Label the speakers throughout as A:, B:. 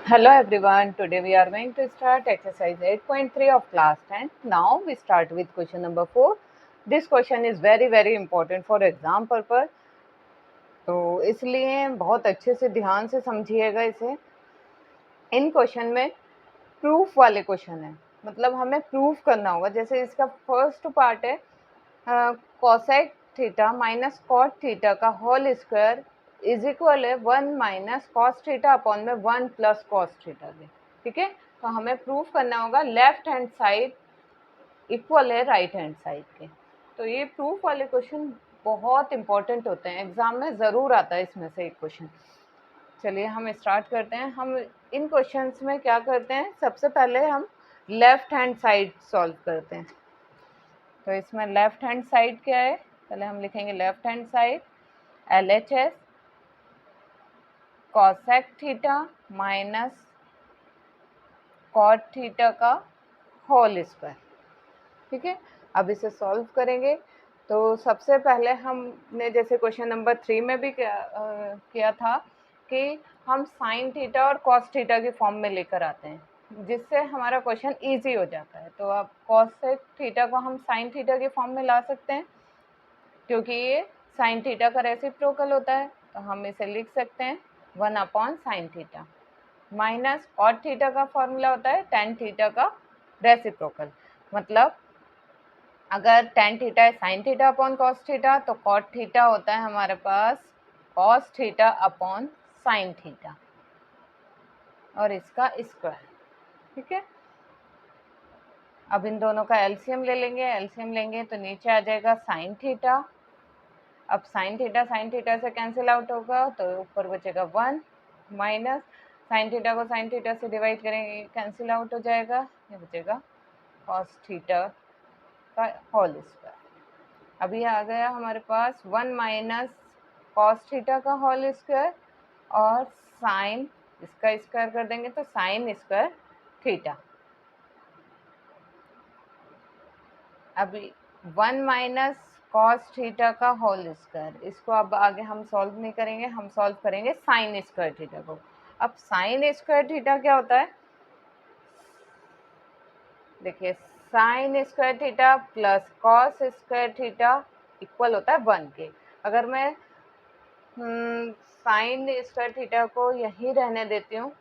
A: Hello everyone, today we are going to start exercise 8.3 of class 10. Now we start with question number 4. This question is very important for exam purpose. तो इसलिए बहुत अच्छे से ध्यान से समझिएगा इसे। इन क्वेश्चन में प्रूफ वाले क्वेश्चन है, मतलब हमें प्रूफ करना होगा। जैसे इसका फर्स्ट पार्ट है cosec theta minus cot theta का होल स्क्वायर इज इक्वल है 1 माइनस कॉस थीटा अपॉन में 1 प्लस कॉस थीटा के। ठीक है, तो हमें प्रूफ करना होगा लेफ्ट हैंड साइड इक्वल है राइट हैंड साइड के। तो ये प्रूफ वाले क्वेश्चन बहुत इंपॉर्टेंट होते हैं, एग्जाम में ज़रूर आता है इसमें से एक क्वेश्चन। चलिए हम स्टार्ट करते हैं। हम इन क्वेश्चंस में क्या करते हैं, सबसे पहले हम लेफ्ट हैंड साइड सॉल्व करते हैं। तो इसमें लेफ्ट हैंड साइड क्या है, पहले हम लिखेंगे left hand side LHS cosec theta minus cot theta का होल स्क्वायर। ठीक है, अब इसे सॉल्व करेंगे। तो सबसे पहले हमने जैसे क्वेश्चन नंबर 3 में भी किया था कि हम साइन थीटा और कॉस थीटा की फॉर्म में लेकर आते हैं, जिससे हमारा क्वेश्चन इजी हो जाता है। तो अब कॉसेक थीटा को हम साइन थीटा की फॉर्म में ला सकते हैं, क्योंकि ये साइन थीटा का रेसिप्रोकल होता है। तो हम इसे लिख सकते हैं 1 upon sine theta minus cot theta का फॉर्मूला होता है टेन थीटा का रेसिप्रोकल। मतलब अगर टेन थीटा है sine theta upon cos theta, तो कॉट थीटा होता है हमारे पास cos theta upon sine theta और इसका स्क्वायर। ठीक है, अब इन दोनों का एलसीएम ले लेंगे। एलसीएम लेंगे तो नीचे आ जाएगा साइन थीटा। अब साइन थीटा से कैंसिल आउट होगा तो ऊपर बचेगा 1 माइनस साइन थीटा को साइन थीटा से डिवाइड करेंगे, कैंसिल आउट हो जाएगा, ये बचेगा कॉस थीटा का होल स्क्वायर। अभी आ गया हमारे पास 1 माइनस कॉस थीटा का होल स्क्वायर और साइन, इसका स्क्वायर कर देंगे तो साइन स्क्वायर थीटा। अभी 1 माइनस कॉस थीटा का होल स्क्वायर, इसको अब आगे हम सॉल्व नहीं करेंगे, हम सॉल्व करेंगे साइन स्क्वायर थीटा को। अब साइन स्क्वायर थीटा क्या होता है, देखिए sine square theta plus cos square theta equal होता है 1 के। अगर मैं साइन स्क्वायर थीटा को यहीं रहने देती हूँ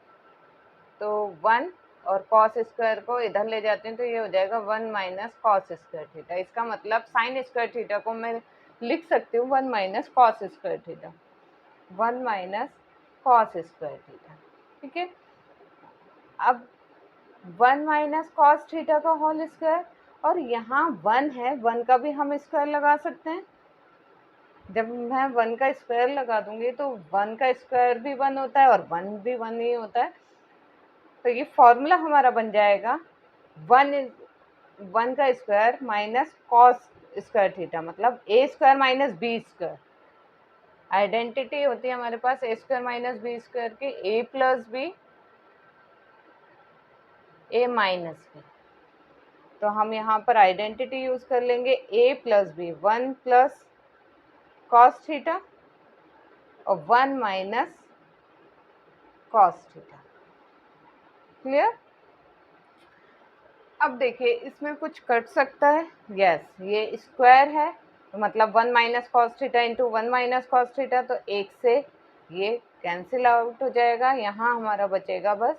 A: तो 1 और कॉस स्क्वायर को इधर ले जाती हूँ तो ये हो जाएगा 1 माइनस कॉस स्क्वायर थीटा। इसका मतलब साइन स्क्वायर थीटा को मैं लिख सकती हूँ 1 minus cos square theta, 1 minus cos square theta. ठीक है, अब 1 माइनस कॉस थीटा का होल स्क्वायर और यहाँ 1 है, 1 का भी हम स्क्वायर लगा सकते हैं। जब मैं 1 का स्क्वायर लगा दूंगी तो 1 का स्क्वायर भी 1 होता है और 1 भी 1 ही होता है। तो ये फॉर्मूला हमारा बन जाएगा 1 का square minus cos square theta, मतलब A square minus B square. Identity होती है हमारे पास A square minus B square की, A plus B A minus B. तो हम यहाँ पर आइडेंटिटी यूज कर लेंगे A plus B, 1 plus cos theta और 1 माइनस कॉस थीटा। क्लियर? अब देखिए इसमें कुछ कट सकता है, यस ये स्क्वायर है तो मतलब 1 minus cos theta into 1 minus cos theta, तो एक से ये कैंसिल आउट हो जाएगा। यहाँ हमारा बचेगा बस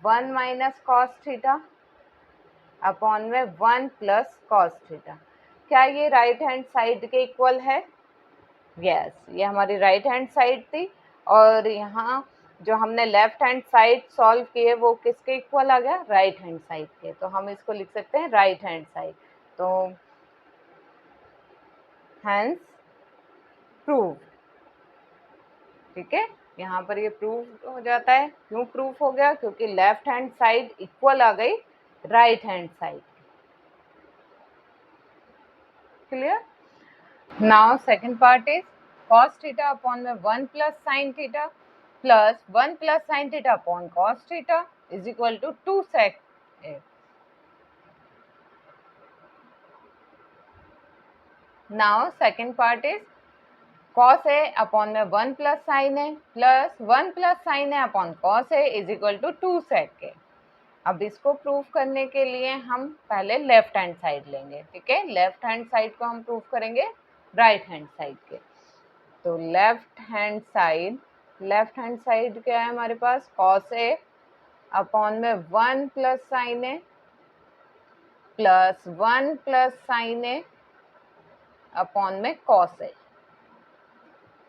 A: 1 माइनस कॉस थीटा अपॉन में 1 प्लस कॉस थीटा। क्या ये राइट हैंड साइड के इक्वल है? यस, ये हमारी राइट हैंड साइड थी और यहाँ जो हमने लेफ्ट हैंड साइड सॉल्व किए वो किसके इक्वल आ गया, राइट हैंड साइड के। तो हम इसको लिख सकते हैं राइट हैंड साइड। तो हैंस प्रूव। ठीक है, यहाँ पर ये प्रूव हो जाता है। क्यों प्रूफ हो गया, क्योंकि लेफ्ट हैंड साइड इक्वल आ गई right hand side. Clear? Now second part is cos theta upon में 1 plus sine theta plus 1 plus sine theta upon cos theta is equal to 2 sec a. Now second part is cos A upon में 1 plus sine A plus 1 plus sine A upon cos A is equal to 2 sec A. अब इसको prove करने के लिए हम पहले left hand side लेंगे, ठीक है। लेफ्ट हैंड साइड को हम प्रूव करेंगे राइट हैंड साइड के। तो लेफ्ट हैंड साइड क्या है हमारे पास, कॉस ए अपॉन में 1 plus sine A plus 1 plus sine A upon में कॉस ए,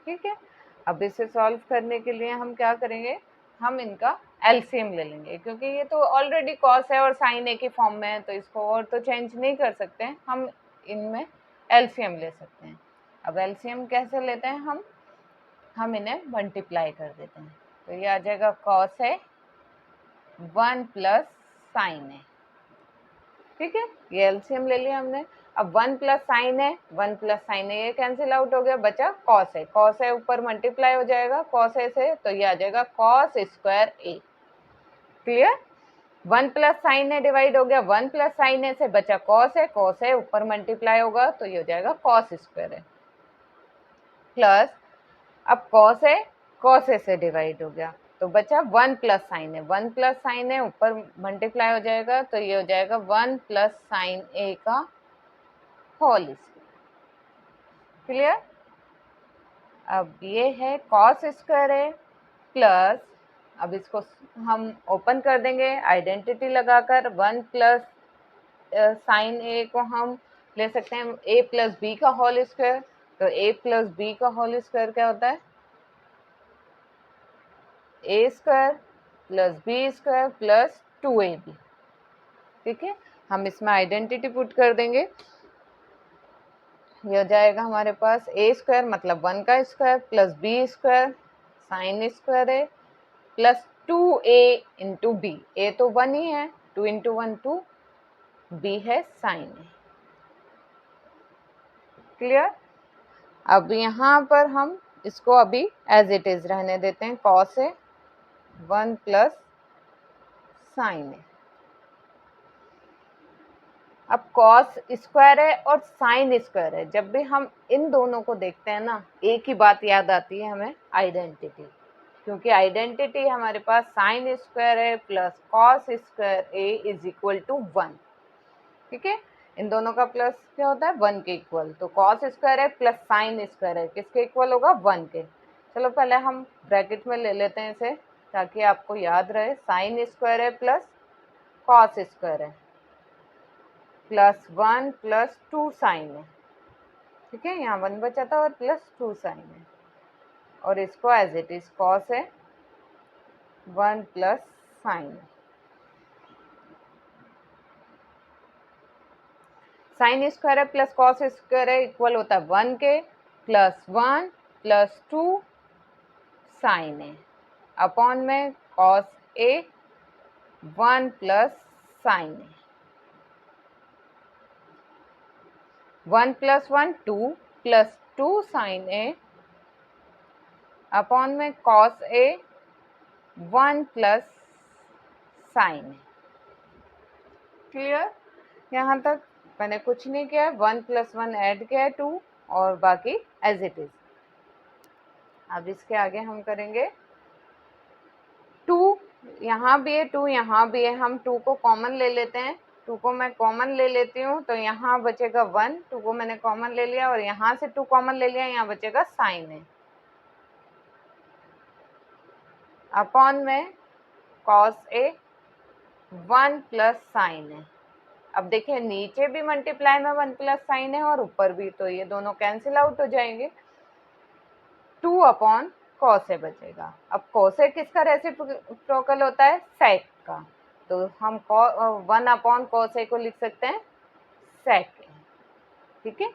A: ठीक है। अब इसे सॉल्व करने के लिए हम क्या करेंगे, हम इनका एलसीएम ले लेंगे, क्योंकि ये तो ऑलरेडी कॉस है और साइन ए की फॉर्म में है, तो इसको और तो चेंज नहीं कर सकते हैं, हम इनमें एलसीएम ले सकते हैं। अब एलसीएम कैसे लेते हैं, हम इन्हें मल्टीप्लाई कर देते हैं। तो ये आ जाएगा कॉस है 1 प्लस साइन है, ठीक है। ये एलसीएम ले लिया हमने। अब 1 प्लस साइन है, 1 प्लस साइन है, ये कैंसिल आउट हो गया, बचा कॉस है। कॉस है ऊपर मल्टीप्लाई हो जाएगा कॉस ए से, तो ये आ जाएगा कॉस स्क्वायर ए। क्लियर। 1 प्लस साइन है डिवाइड हो गया 1 प्लस साइन ए से, बचा कॉस है ऊपर मल्टीप्लाई होगा तो ये हो जाएगा कॉस स्क्वायर है। प्लस अब कॉस ए से डिवाइड हो गया तो बचा 1 प्लस साइन है, 1 प्लस साइन है ऊपर मल्टीप्लाई हो जाएगा तो ये हो जाएगा 1 प्लस साइन ए का होल स्क्वायर। क्लियर। अब ये है कॉस स्क्वायर है प्लस, अब इसको हम ओपन कर देंगे आइडेंटिटी लगाकर, 1 प्लस साइन ए को हम ले सकते हैं ए प्लस बी का होल स्क्वायर। तो ए प्लस बी का होल स्क्वायर क्या होता है, A square plus B square plus 2ab, ठीक है। हम इसमें आइडेंटिटी पुट कर देंगे, ये हो जाएगा हमारे पास ए स्क्वायर मतलब 1 का square plus B square sine square है plus 2a into B, A तो 1 ही है, 2 इंटू 1 2, बी है साइन है। क्लियर। अब यहाँ पर हम इसको अभी एज इट इज रहने देते हैं, कॉस है 1 प्लस साइन है। अब कॉस स्क्वायर है और साइन स्क्वायर है, जब भी हम इन दोनों को देखते हैं ना, एक ही बात याद आती है हमें, आइडेंटिटी। क्योंकि आइडेंटिटी हमारे पास साइन स्क्वायर है plus cos square A is equal to 1, ठीक है। इन दोनों का प्लस क्या होता है 1 के इक्वल, तो कॉस स्क्वायर है प्लस साइन स्क्वायर है किसके इक्वल होगा 1 के। चलो पहले हम ब्रैकेट में ले लेते हैं इसे ताकि आपको याद रहे, साइन स्क्वायर है प्लस कॉस स्क्वायर है प्लस 1 प्लस 2 साइन है, ठीक है। यहाँ 1 बचा था और प्लस 2 साइन है, और इसको एज इट इज कॉस है 1 प्लस साइन है। साइन स्क्वायर है प्लस कॉस स्क्वायर है इक्वल होता है 1 के, प्लस 1 प्लस 2 साइन है अपॉन में कॉस ए 1 प्लस साइन है, 1 plus 1 2 plus 2 sign A upon में कॉस ए 1 प्लस साइन है। क्लियर। यहाँ तक मैंने कुछ नहीं किया है, 1 प्लस 1 ऐड किया है 2 और बाकी एज इट इज। अब इसके आगे हम करेंगे 2, यहाँ भी है 2 यहाँ भी है, हम 2 को कॉमन ले लेते हैं, 2 को मैं कॉमन ले लेती हूँ तो यहाँ बचेगा 1, 2 को मैंने कॉमन ले लिया और यहाँ से 2 कॉमन ले लिया, यहाँ बचेगा साइन है अपॉन में कॉस ए 1 प्लस साइन है। अब देखिए नीचे भी मल्टीप्लाई में 1 प्लस साइन है और ऊपर भी, तो ये दोनों कैंसिल आउट हो जाएंगे, 2 अपॉन कॉस ए बचेगा। अब कॉस ए किसका रेसिप्रोकल होता है, सेक का, तो हम 1 अपॉन कॉस ए को लिख सकते हैं सेक ए, ठीक है।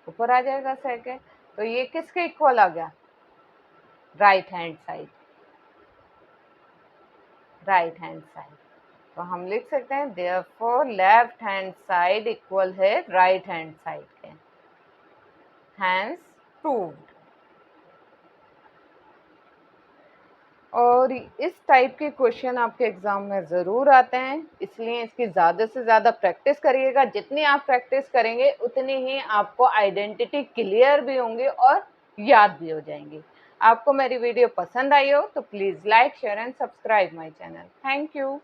A: ऊपर आ जाएगा सेक ए, तो ये किसके इक्वल आ गया, right hand side, right hand side. तो हम लिख सकते हैं therefore left hand side equal है राइट हैंड साइड के, हैंस प्रूव्ड। और इस टाइप के क्वेश्चन आपके एग्जाम में ज़रूर आते हैं, इसलिए इसकी ज़्यादा से ज़्यादा प्रैक्टिस करिएगा। जितनी आप प्रैक्टिस करेंगे उतनी ही आपको आइडेंटिटी क्लियर भी होंगे और याद भी हो जाएंगी। आपको मेरी वीडियो पसंद आई हो तो please like share and subscribe my channel. Thank you.